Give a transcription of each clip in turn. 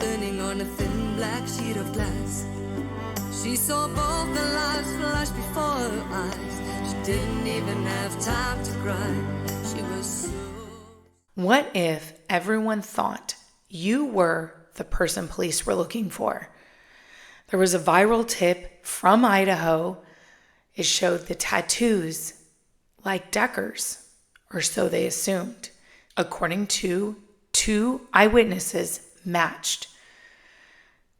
turning on a thin black sheet of glass. She saw both the lives flash before her eyes. She didn't even have time to cry. She was so... What if everyone thought you were the person police were looking for? There was a viral tip from Idaho. It showed the tattoos like Decker's, or so they assumed. According to 2 eyewitnesses, matched.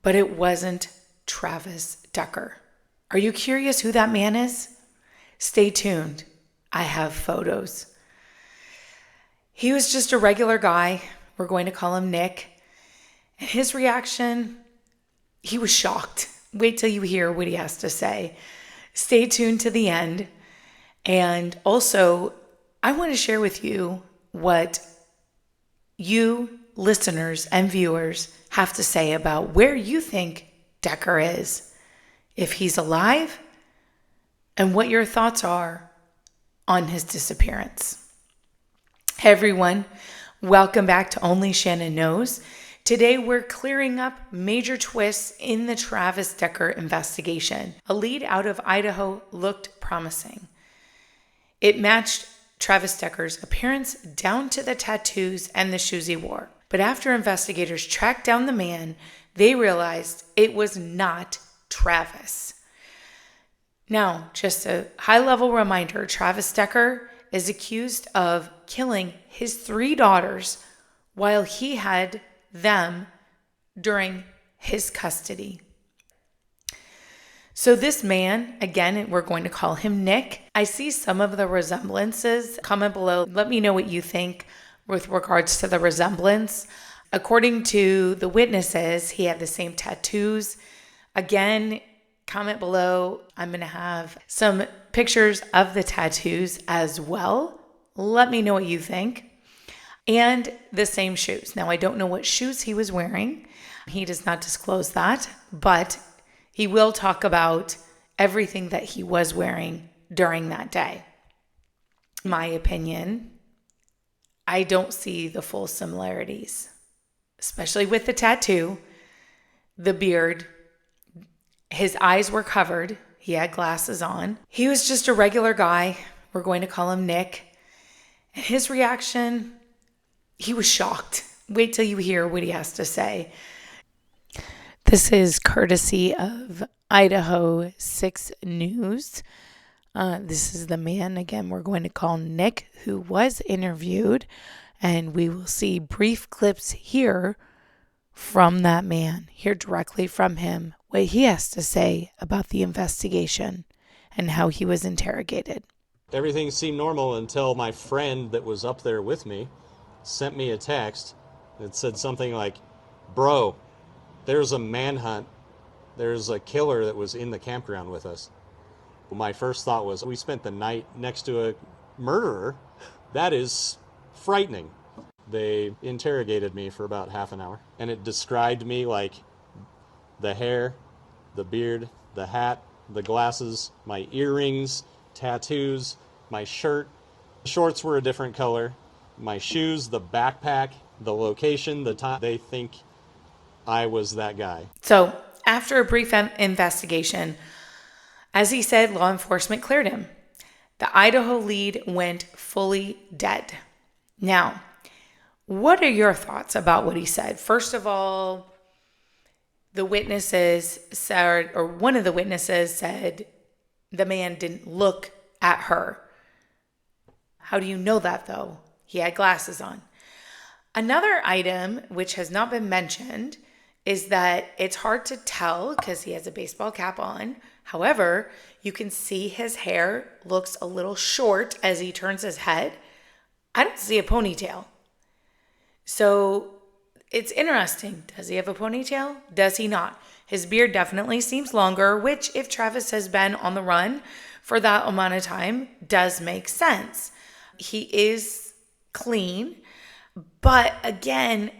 But it wasn't Travis Decker. Are you curious who that man is? Stay tuned. I have photos. He was just a regular guy. We're going to call him Nick. And his reaction, he was shocked. Wait till you hear what he has to say. Stay tuned to the end. And also, I want to share with you what you listeners and viewers have to say about where you think Decker is, if he's alive, and what your thoughts are on his disappearance. Hey everyone, welcome back to Only Shannon Knows. Today we're clearing up major twists in the Travis Decker investigation. A lead out of Idaho looked promising. It matched Travis Decker's appearance down to the tattoos and the shoes he wore. But after investigators tracked down the man, they realized it was not Travis. Now, just a high-level reminder, Travis Decker is accused of killing his 3 daughters while he had them during his custody. So this man, again, we're going to call him Nick. I see some of the resemblances. Comment below. Let me know what you think with regards to the resemblance. According to the witnesses, he had the same tattoos. Again, comment below. I'm going to have some pictures of the tattoos as well. Let me know what you think. And the same shoes. Now, I don't know what shoes he was wearing. He does not disclose that, but he will talk about everything that he was wearing during that day. In my opinion, I don't see the full similarities, especially with the tattoo, the beard. His eyes were covered. He had glasses on. He was just a regular guy. We're going to call him Nick. And his reaction, he was shocked. Wait till you hear what he has to say. This is courtesy of Idaho 6 News. This is the man, again, we're going to call Nick, who was interviewed. And we will see brief clips here from that man, hear directly from him, what he has to say about the investigation and how he was interrogated. Everything seemed normal until my friend that was up there with me sent me a text that said something like, "Bro, there's a manhunt. There's a killer that was in the campground with us." My first thought was, we spent the night next to a murderer. That is frightening. They interrogated me for about half an hour, and it described me like the hair, the beard, the hat, the glasses, my earrings, tattoos, my shirt. The shorts were a different color. My shoes, the backpack, the location, the time. They think I was that guy. So after a brief investigation, as he said, law enforcement cleared him. The Idaho lead went fully dead. Now, what are your thoughts about what he said? First of all, the witnesses said, or one of the witnesses said, the man didn't look at her. How do you know that though? He had glasses on. Another item which has not been mentioned is that it's hard to tell because he has a baseball cap on. However, you can see his hair looks a little short as he turns his head. I don't see a ponytail. So it's interesting. Does he have a ponytail? Does he not? His beard definitely seems longer, which if Travis has been on the run for that amount of time, does make sense. He is clean, but again,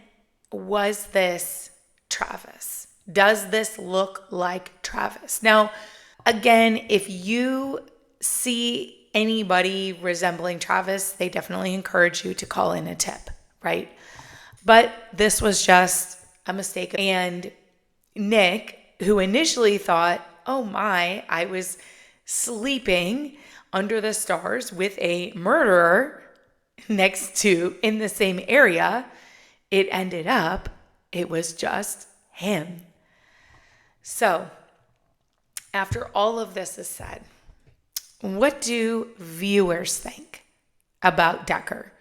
was this Travis? Does this look like Travis? Now, again, if you see anybody resembling Travis, they definitely encourage you to call in a tip, right? But this was just a mistake. And Nick, who initially thought, oh my, I was sleeping under the stars with a murderer next to in the same area, it ended up, it was just him. So, after all of this is said, what do viewers think about Decker?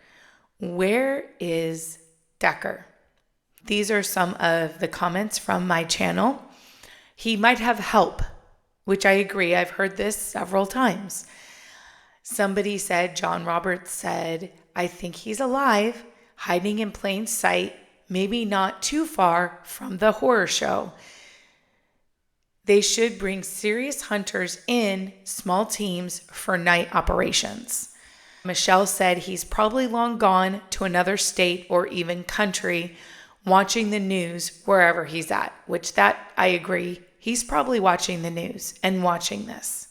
Where is Decker? These are some of the comments from my channel. He might have help, which I agree. I've heard this several times. Somebody said, John Roberts said, I think he's alive, hiding in plain sight, maybe not too far from the horror show. They should bring serious hunters in small teams for night operations. Michelle said he's probably long gone to another state or even country, watching the news wherever he's at, which that I agree. He's probably watching the news and watching this.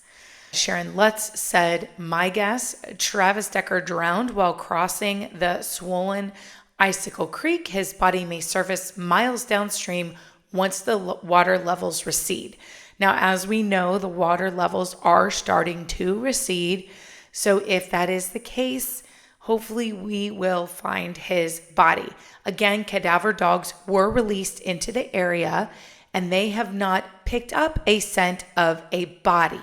Sharon Lutz said, my guess, Travis Decker drowned while crossing the swollen Icicle Creek. His body may surface miles downstream once the water levels recede. Now, as we know, the water levels are starting to recede. So if that is the case, hopefully we will find his body. Again, cadaver dogs were released into the area and they have not picked up a scent of a body,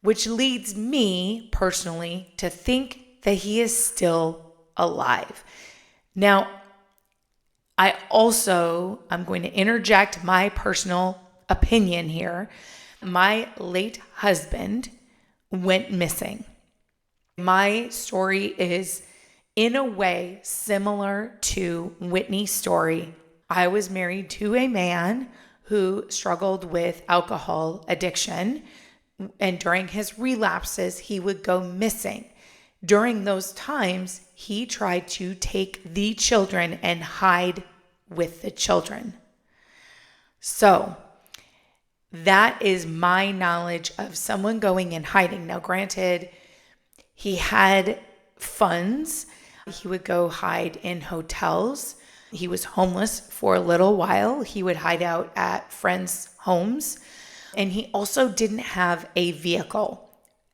which leads me personally to think that he is still alive. Now, I'm going to interject my personal opinion here. My late husband went missing. My story is in a way similar to Whitney's story. I was married to a man who struggled with alcohol addiction, and during his relapses, he would go missing. During those times, he tried to take the children and hide with the children. So that is my knowledge of someone going and hiding. Now, granted, he had funds. He would go hide in hotels. He was homeless for a little while. He would hide out at friends' homes. And he also didn't have a vehicle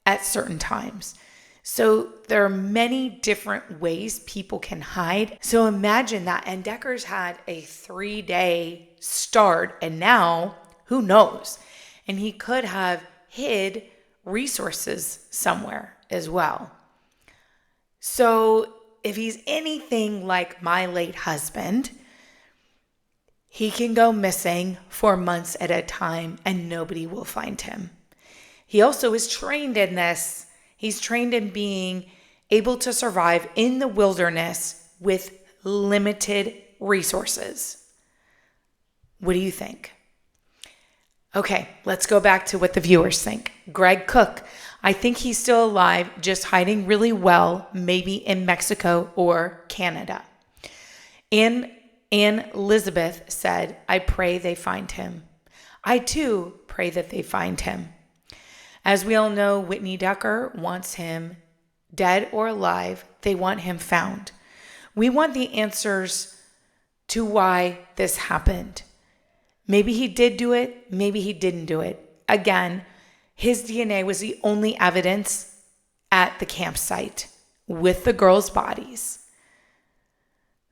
at certain times. So there are many different ways people can hide. So imagine that. And Decker's had a 3-day start, and now who knows? And he could have hid resources somewhere as well. So if he's anything like my late husband, he can go missing for months at a time and nobody will find him. He also is trained in this. He's trained in being able to survive in the wilderness with limited resources. What do you think? Okay, let's go back to what the viewers think. Greg Cook, I think he's still alive, just hiding really well, maybe in Mexico or Canada. Ann Elizabeth said, I pray they find him. I too pray that they find him. As we all know, Whitney Decker wants him dead or alive. They want him found. We want the answers to why this happened. Maybe he did do it. Maybe he didn't do it. Again, his DNA was the only evidence at the campsite with the girls' bodies.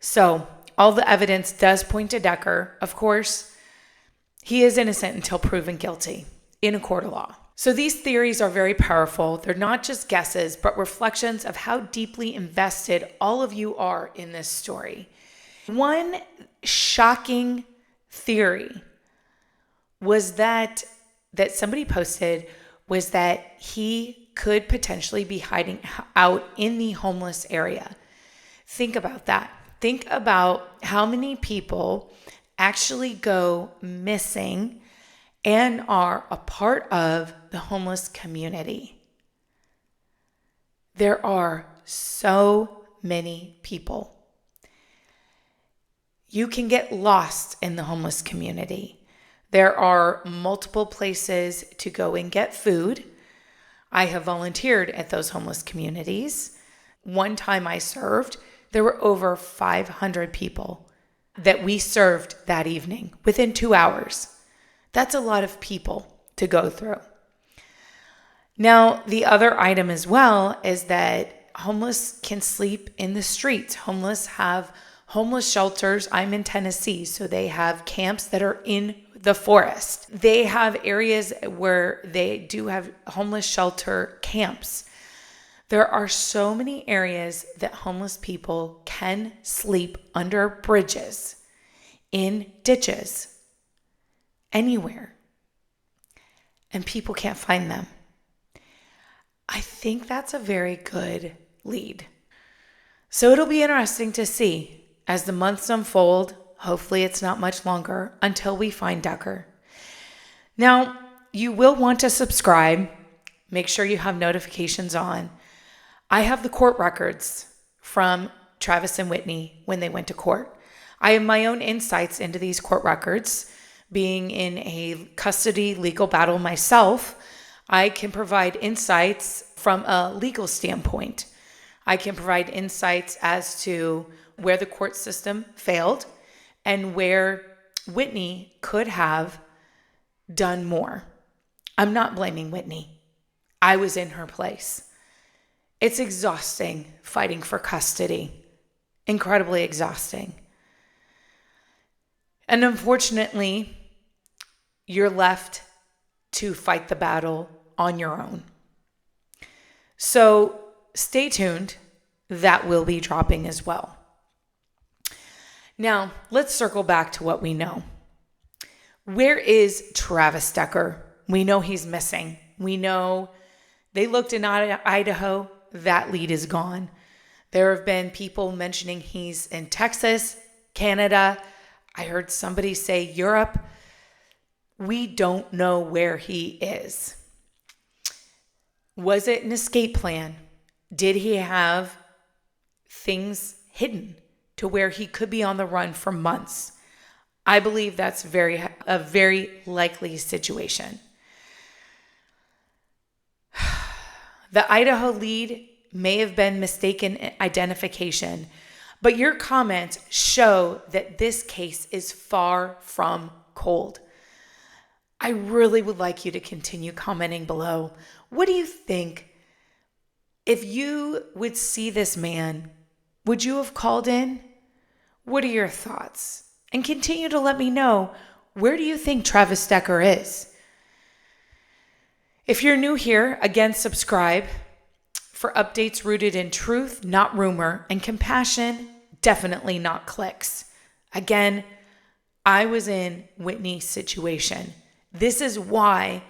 So all the evidence does point to Decker. Of course, he is innocent until proven guilty in a court of law. So these theories are very powerful. They're not just guesses, but reflections of how deeply invested all of you are in this story. One shocking theory was that somebody posted was that he could potentially be hiding out in the homeless area. Think about that. Think about how many people actually go missing and are a part of the homeless community. There are so many people. You can get lost in the homeless community. There are multiple places to go and get food. I have volunteered at those homeless communities. One time I served, there were over 500 people that we served that evening within 2 hours. That's a lot of people to go through. Now, the other item as well is that homeless can sleep in the streets. Homeless have homeless shelters. I'm in Tennessee, so they have camps that are in the forest. They have areas where they do have homeless shelter camps. There are so many areas that homeless people can sleep under bridges, in ditches, anywhere, and people can't find them. I think that's a very good lead. So it'll be interesting to see as the months unfold. Hopefully it's not much longer until we find Decker. Now, you will want to subscribe. Make sure you have notifications on. I have the court records from Travis and Whitney when they went to court. I have my own insights into these court records. Being in a custody legal battle myself, I can provide insights from a legal standpoint. I can provide insights as to where the court system failed and where Whitney could have done more. I'm not blaming Whitney. I was in her place. It's exhausting fighting for custody. Incredibly exhausting. And unfortunately, you're left to fight the battle on your own. So stay tuned. That will be dropping as well. Now, let's circle back to what we know. Where is Travis Decker? We know he's missing. We know they looked in Idaho. That lead is gone. There have been people mentioning he's in Texas, Canada. I heard somebody say Europe. We don't know where he is. Was it an escape plan? Did he have things hidden to where he could be on the run for months? I believe that's a very likely situation. The Idaho lead may have been mistaken identification, but your comments show that this case is far from cold. I really would like you to continue commenting below. What do you think? If you would see this man, would you have called in? What are your thoughts? And continue to let me know, where do you think Travis Decker is? If you're new here, again, subscribe for updates rooted in truth, not rumor, and compassion, definitely not clicks. Again, I was in Whitney's situation. This is why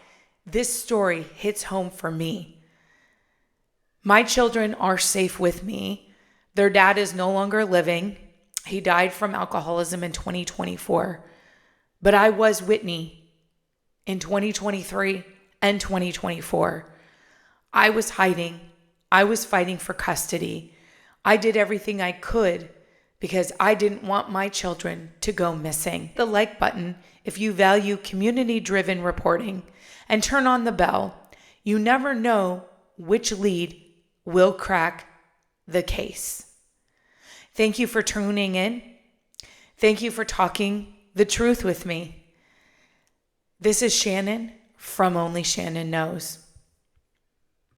this story hits home for me. My children are safe with me. Their dad is no longer living. He died from alcoholism in 2024. But I was Whitney in 2023 and 2024. I was hiding. I was fighting for custody. I did everything I could because I didn't want my children to go missing. The like button if you value community-driven reporting, and turn on the bell. You never know which lead will crack the case. Thank you for tuning in. Thank you for talking the truth with me. This is Shannon from Only Shannon Knows.